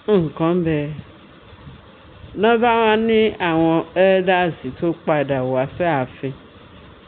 nǹkan bẹ́ẹ̀ lọ́ba wọn ní àwọn elders tó padà wá sí ààfin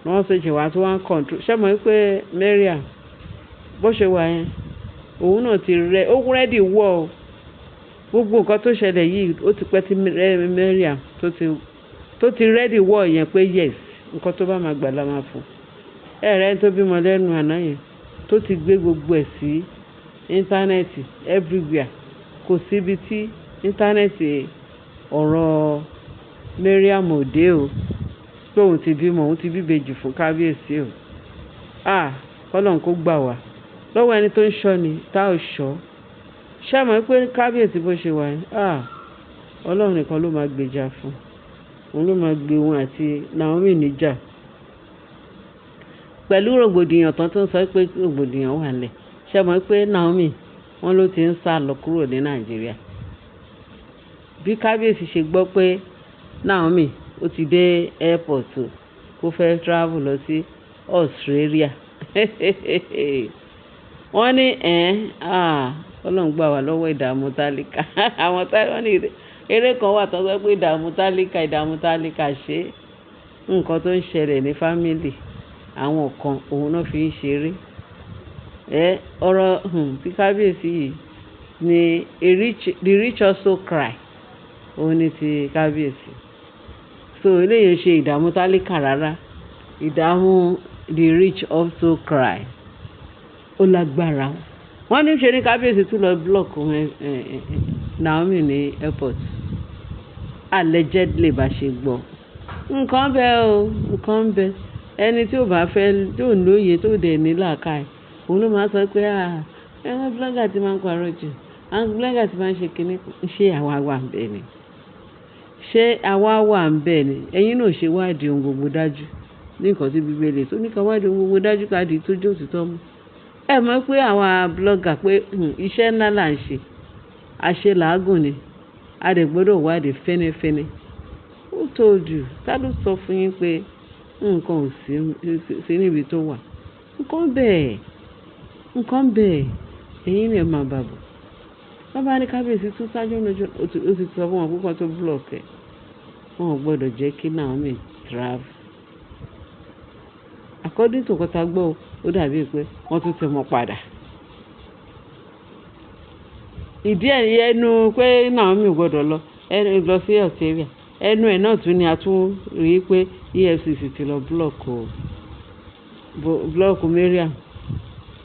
wọ́n ṣe wá tí wọ́n ń control ṣé mo pé Mariam bó ṣe wà yẹn òun náà ti ó rẹ́dì wọ̀ o gbogbo nǹkan tó ṣẹlẹ̀ yìí ó ti pẹ́ tí Mariam tó ti rẹ́dì wọ̀ yẹn pé yes nǹkan tó bá máa gbà la máa fún ẹ̀rẹ́ tó bímọ lẹ́nu àná yẹn tó ti gbé gbogbo ẹ̀ sí íńtánẹ́ẹ̀tì everywhere kò síbi tí íńtánẹ́ẹ̀tì ọ̀rọ̀ Mariam òde o pé òun ti bímọ òun ti bíbejì fún kábíyèsí o kọ́lọ́n kó gbà wá lọ́wọ́ ẹni tó ń ṣọ́ ni tá ò ṣọ́ ṣé àmọ́ pé kábíyèsí bó ṣe wà yìí ọlọ́run nìkan ló máa gbèjà fún òun ló máa gbé wọn àti Naomi níjà pẹ̀lú rògbòdìyàn tán tó ń sọ pé rògbòdìyàn wà lẹ̀ ṣé àmọ́ pé Naomi wọn ló ti ń sá lọ kúrò ní Nàìjíríà bí kábíyèsí ṣe gbọ́ pé Naomi ó ti dé airport kó fẹ́ travel lọ sí Australia wọ́n ní ọlọ́run gbà wá lọ́wọ́ ìdààmú tálíkà àwọn wọ́n ní eré kan wà tó sọ pé ìdààmú tálíkà ṣe nǹkan tó ń ṣẹlẹ̀ ní fámìlì àwọn kan òun náà fi ń ṣeré ọ̀rọ̀ tí kábíyèsí yìí ni the rich also cry òun ni ti kábíyèsí so eléyìí ṣe ìdààmú tálíkà rárá ìdààmú the rich also cry ó lágbára wọ́n ní ṣe ní kábíyèsí tún lọ block Naomi ní airport allegedly bá ṣe gbọ́ nǹkan bẹ́ẹ̀ ẹni tí ò bá fẹ́ tí ò lóye tó dẹ̀ ní làákàyè òun ló máa sọ pé ẹ̀wọ̀n blogger ti máa ń parọ́ jù àwọn blogger ti máa ń ṣe kinní ṣé àwa wà ń bẹ̀ ni ẹ̀yin náà ṣe wádìí ohun gbogbo dájú ní nǹkan tí Bíbélì tó ní ká wádìí ohun gbogbo dájú káàdì tó jẹ́ òtítọ́ mú ẹ mọ̀ pé àwa blogger pé iṣẹ́ ńlá là ń ṣe àṣe làágùn ni a dẹ̀ gbọ́dọ̀ wádìí fẹ́nẹ́fẹ́nẹ́ who told you ta ló sọ fún yín pé nǹkan ò sí níbi tó wà nǹkan bẹ́ẹ̀ ẹ̀yin lè máa bàbọ̀ bàbá ní kábíyèsí tún ṣáájú lójú ó ti sọ fún wọn púpọ̀ tó block ẹ̀ wọn ò gbọ́dọ̀ jẹ́ kí Naomi travel according to kọta gbọ́ ó dàbí pé wọ́n tún ti mọ̀ padà ìdí ẹnu pé Naomi ò gbọ́dọ̀ lọ sí Australia ẹnu ẹ̀ náà tún ni a tún rí pé EFCC ti lọ block Mariam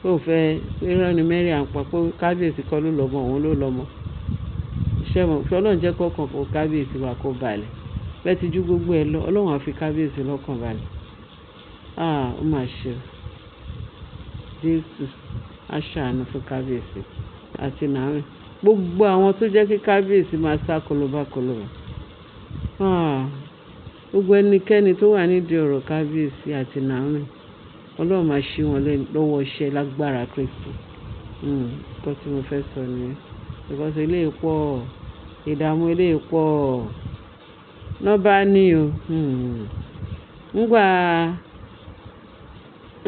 ó fẹ́ irọ́ ni Mariam pa pé kábíyèsí kọ́ ló lọ́mọ òun ló lọ́mọ ṣẹ́mọ̀ fi Ọlọ́run jẹ́ kọ́kàn fún kábíyèsí wa kó balẹ̀ bẹ́ẹ̀ ti ju gbogbo ẹ̀ lọ Ọlọ́run á fi kábíyèsí lọ́kàn balẹ̀ ó mà ṣe Jésù aṣàánú fún kábíyèsí àti Naomi gbogbo àwọn tó jẹ́ kí kábíyèsí máa sá kólóbá gbogbo ẹnikẹ́ni tó wà nídìí ọ̀rọ̀ kábíyèsí àti Naomi Ọlọ́run máa ṣí wọn lọ́wọ́ iṣẹ́ lágbára Kristi nǹkan tí mo fẹ́ sọ nìyẹn because eléyìí pọ̀ ìdààmú eléyìí pọ̀ nọ́bà ní o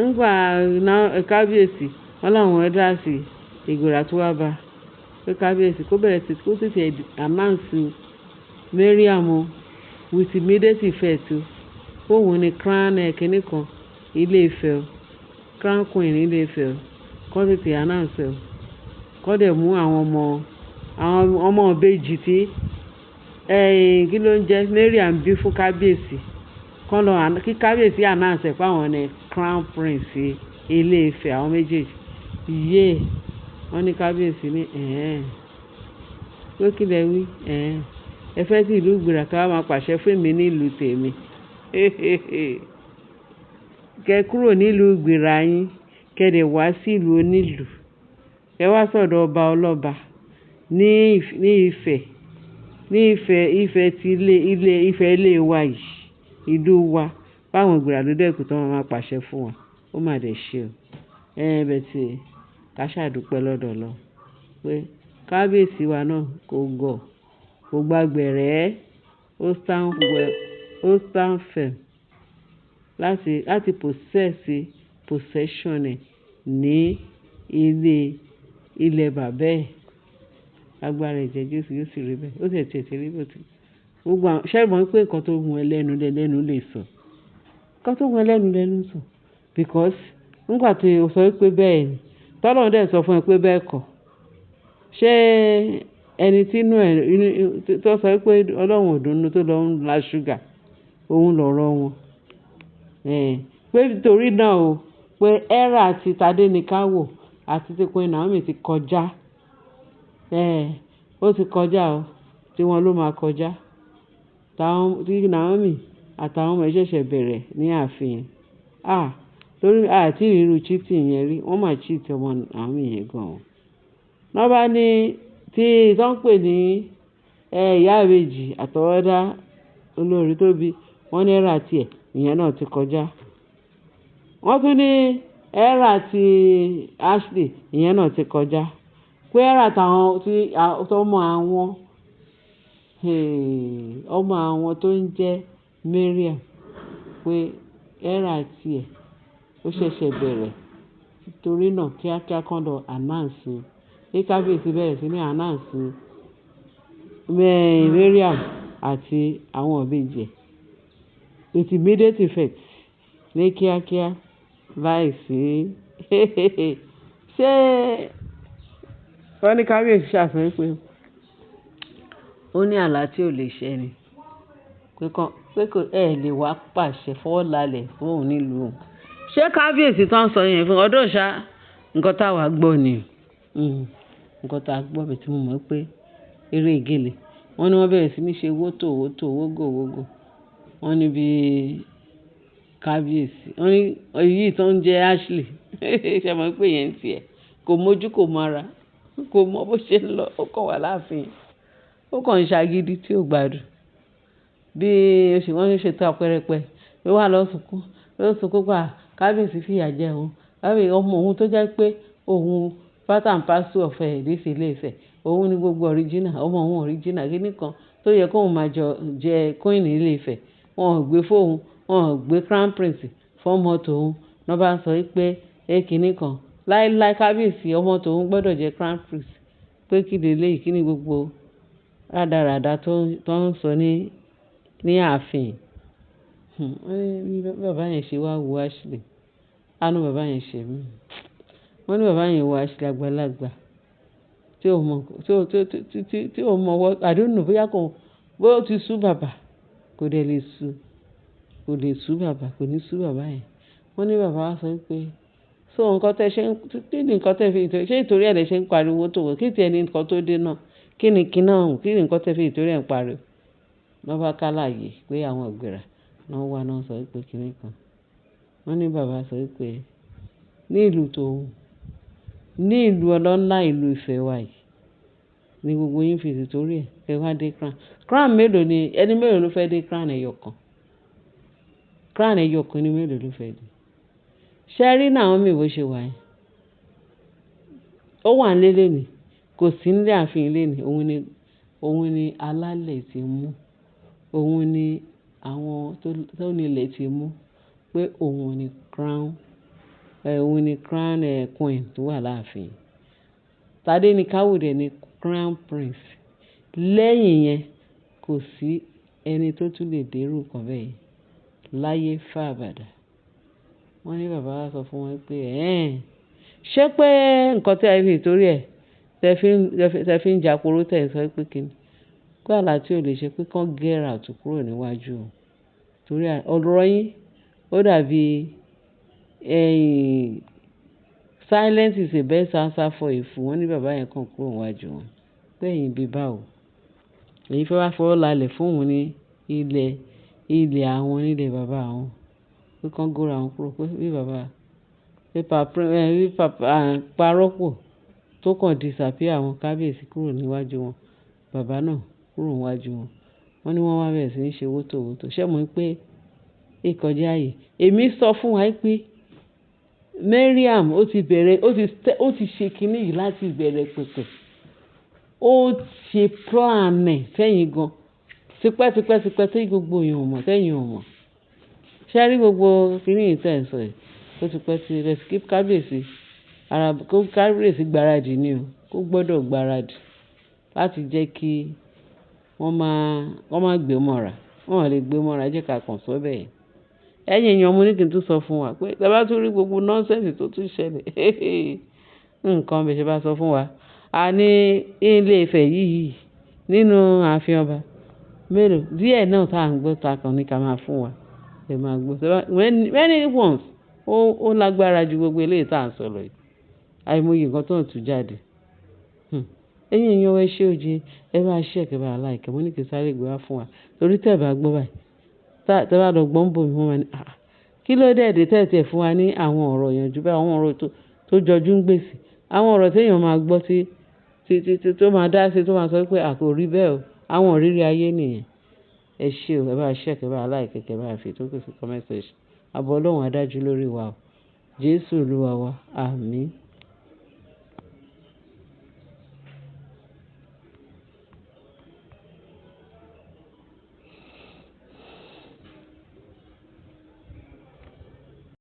ńgbà kábíyèsí wọn làwọn ẹ̀dásì ìgbéra tó wá bá pé kábíyèsí kó bẹ̀rẹ̀ sí kó sì ti àmáǹsì Mariam with immediate effect òun ni crown kìíní kan Ilé-Ifẹ̀ crown queen Ilé-Ifẹ̀ kọ́ tètè announce kọ́ dẹ̀ mú àwọn ọmọ ìbejì tí kí ló ń jẹ́ Mariam bí fún kábíyèsí kọ́ lọ kí kábíyèsí announce pé àwọn ni crown prince Ilé-Ifẹ̀ àwọn méjèèjì wọ́n ní kábíyèsí ní pé kí lẹ wí ẹ fẹ́ tí ìlú gbéra ká máa pàṣẹ fún mi nílùú tèmi kẹ kúrò nílùú gbéra yín kẹ́dẹ̀ wá sí ìlú onílùú kẹ wá sọ̀dọ̀ ọba ọlọ́ba ní Ifẹ̀ ti Ifẹ̀ ilé wa yìí ìlú wa báwọn gbéra ló dẹ́kun tó máa pàṣẹ fún wọn ó mà dẹ̀ ṣe o bẹ́ẹ̀ tí ká ṣàdúpẹ́ lọ́dọ̀ lọ pé kábíyèsí wa náà kò gọ̀ kò gbàgbẹ̀rẹ́ ó stand firm láti possession ẹ̀ ní ilẹ̀ bàbá ẹ̀ agbára ẹ̀jẹ̀ Jésù yóò sì rí bẹ́ẹ̀ ó sì ti rí bẹ́ẹ̀ tí gbogbo àwọn ṣẹ́gun pé nǹkan tó mú ẹlẹ́nu lè sọ nǹkan tó mú ẹlẹ́nu sọ because nígbà tí o sọ pé bẹ́ẹ̀ ni tọ́lọ́run dẹ̀ sọ fún ẹ pé bẹ́ẹ̀ kọ́ ṣé ẹni tí inú ẹ̀ tó sọ pé ọlọ́run ò dùnnú tó lọ ń la ṣúgà òun lọ̀rọ̀ wọn pé torí náà o pé ẹ́rà àti Tadéníkáwò àti ti Queen Naomi ti kọjá ó ti kọjá o tí wọn ló máa kọjá tí Naomi àtàwọn ọmọ ẹ̀ ṣẹ̀ṣẹ̀ bẹ̀rẹ̀ ní ààfin torí àti ìrírú cheating yẹn rí wọ́n máa cheat ọmọ Naomi yẹn gan-an wọ́n bá ní tí wọ́n pè ní ìyá ìbejì àtọwọ́dá olórí tóbi wọ́n ní ẹ́rà tiẹ̀ ìyẹn náà ti kọjá wọ́n tún ní ẹ́rà ti Ashley ìyẹn náà ti kọjá pé ẹ́rà táwọn tí ọmọ àwọn tó ń jẹ́ Mariam pé ẹ́rà tiẹ̀ ó ṣẹ̀ṣẹ̀ bẹ̀rẹ̀ torí náà kíákíá kan lọ announce ní kábíyèsí bẹ̀rẹ̀ sí ní announce Mariam àti àwọn ìbejì with immediate effect ní kíákíá láì sí ṣé wọ́n ní kábíyèsí ṣàfihàn pé ó ní àlá tí ò lè ṣẹ ni pé kò lè wá pàṣẹ fọwọ́ lálẹ̀ fún òun nílùú òun ṣé kábíyèsí tó ń sọ yẹn fún ọdún ṣá nǹkan táwa gbọ́ ni nǹkan tá a gbọ́ bẹ̀ tí mo mọ̀ pé eré ìgèlè wọ́n ní wọ́n bẹ̀rẹ̀ sí ní ṣe wótò wógò wọ́n ní bí kábíyèsí wọ́n ní èyí tó ń jẹ́ Ashley ṣe mọ̀ pé yẹn ń tiẹ̀ kò mójú kò mara kò mọ bó ṣe ń lọ ó kàn wà láàfin ó kàn ń ṣagídí tí ò gbádùn bí wọ́n ṣe tó àpẹrẹpẹ ló wà lọ́sùnkún pa kábíyèsí fìyà jẹ òun ọmọ òun tó jẹ́ pé òun part and parcel of ìdísí Ilé-Ifẹ̀ òun ni gbogbo original ọmọ òun original kíní kan tó yẹ kóun máa jẹ queen Ilé-Ifẹ̀ wọn ò gbé fóun wọn ò gbé crown prince fọ́mọ tòun náà bá ń sọ pé kíní kan láíláí kábíyèsí ọmọ tòun gbọ́dọ̀ jẹ crown prince pé kí lélẹ́yìí kí ni gbogbo rádaràda tó ń sọ ní ààfin bàbá yẹn ṣe wá wo Ashley àánú bàbá yẹn ṣe mí wọ́n ní bàbá yẹn wo Ashley àgbàlagbà tí ò mọ àdúnnù bóyá bó ti sú bàbá kò dẹ̀ lè sú bàbá kò ní sú bàbá yẹn wọ́n ní bàbá wa sọ pé so nǹkan tẹ́ ṣe kí ni nǹkan tẹ́ fi ṣe ìtorí ẹ̀ lè ṣe ń pariwo tó wọ̀ kí tiẹ̀ ní nǹkan tó dé náà kí ni nǹkan tẹ́ fi ìtorí ẹ̀ ń pariwo wọ́n bá kálàyé pé àwọn ìgbéra náà wà náà sọ pé kinní kan wọ́n ní bàbá sọ pé ní ìlú tòun ní ìlú ọlọ́lá ìlú Ifẹ̀ wa yìí ní gbogbo yín fi ìtorí ẹ̀ kẹ́ wá dé crown mélòó ni ẹni mélòó ló fẹ́ dé crown ẹyọkan ní mélòó ló fẹ́ dé ṣe rí Naomi bó ṣe wà yẹn ó wà nílé lẹ́nìí kò sí nílé ààfin lẹ́nìí òun ni alálẹ̀ ti mú òun ni àwọn tó nílẹ̀ ti mú pé òun ni crown queen tó wà láàfin Tadéníkáwò dẹ̀ ni crown prince lẹ́yìn yẹn kò sí ẹni tó tún lè dérú kan bẹ́ẹ̀ láyé fàbàdà wọ́n ní bàbá wa sọ fún wọn pé ṣé pé nǹkan tí a fi ìtorí ẹ̀ tẹ fi ń jàporó tẹ̀ sọ pé kíni pé àlá tí ò lè ṣe pé kán get out kúrò níwájú o torí ọ̀rọ̀ yín ó dàbí silence is the best answer for a fool wọ́n ní bàbá yẹn kàn kúrò níwájú wọn pé ẹ̀yin bí báwo èyí fẹ́ wá fọwọ́ lálẹ̀ fún òun ní ilẹ̀ àwọn nílẹ̀ bàbá àwọn pé kán góra àwọn kúrò pé bí bàbá parọ́pò tó kàn disappear àwọn kábíyèsí kúrò níwájú wọn bàbá náà kúrò níwájú wọn wọ́n ní wọ́n wá bẹ̀rẹ̀ sí ní ṣe wótòwótò ṣé mo ń pé ìkọjá yìí èmi sọ fún wa pé Mariam ó ti ṣe kinní yìí láti ìbẹ̀rẹ̀ pẹ̀pẹ̀ ó ṣe plan ẹ̀ sẹ́yìn gan tipẹ́tipẹ́ tí gbogbo èèyàn mọ̀ sẹ́yìn ò mọ̀ ṣé rí gbogbo kinní yìí tẹ̀ ń sọ yìí ó ti pẹ́ ti rẹ̀ kábíyèsí gbáradì ni o kó gbọ́dọ̀ gbáradì láti jẹ́ kí wọ́n má gbé mọ́ra. Wọ́n ò lè gbé mọ́ra, ẹ jẹ́ ká kàn sọ́ bẹ́ẹ̀. Ẹ̀yin èèyàn mo ní kí n tún sọ fún wa pé tẹ́ bá tún rí gbogbo nọ́ńsẹ́ǹsì tó tún ṣẹlẹ̀ nǹkan bẹ̀ ṣe bá sọ fún wa. A ní Ilé Ifẹ̀ yìí nínú ààfin ọba mélòó díẹ̀ náà tá à ń gbọ́ ta kàn ní ká máa fún wa. Ẹ máa gbọ́. Many ones ó lágbára ju gbogbo eléyìí tá à ń sọ̀rọ̀ yìí. Àìmọye nǹkan tó ń tú jáde. Ẹ̀yin èèyàn ẹ ṣé oje, ẹ bá share, kẹ́ bá like, mo ní kí n sáré gbé wá fún wa. Torí tẹ́ bá gbọ́ báyìí. Tẹ́ bá lọ gbọ́ ń bò mí wọ́n máa ní, kí ló dé tẹ́ fún wa ní àwọn ọ̀rọ̀ ìyànjú báyìí, àwọn ọ̀rọ̀ tó jọjú ń gbèsè. Àwọn ọ̀rọ̀ téèyàn máa gbọ́ tí tó máa dá sí tó máa sọ pé kò rí bẹ́ẹ̀ o. Àwọn ìrírí ayé nìyẹn. Ẹ ṣé o, ẹ bá share, kẹ́ bá like, kẹ́ bá fi tó kù sí comment section. Ààbò Ọlọ́run á dájú lórí wa o. Jésù Olúwa wa. Àmín.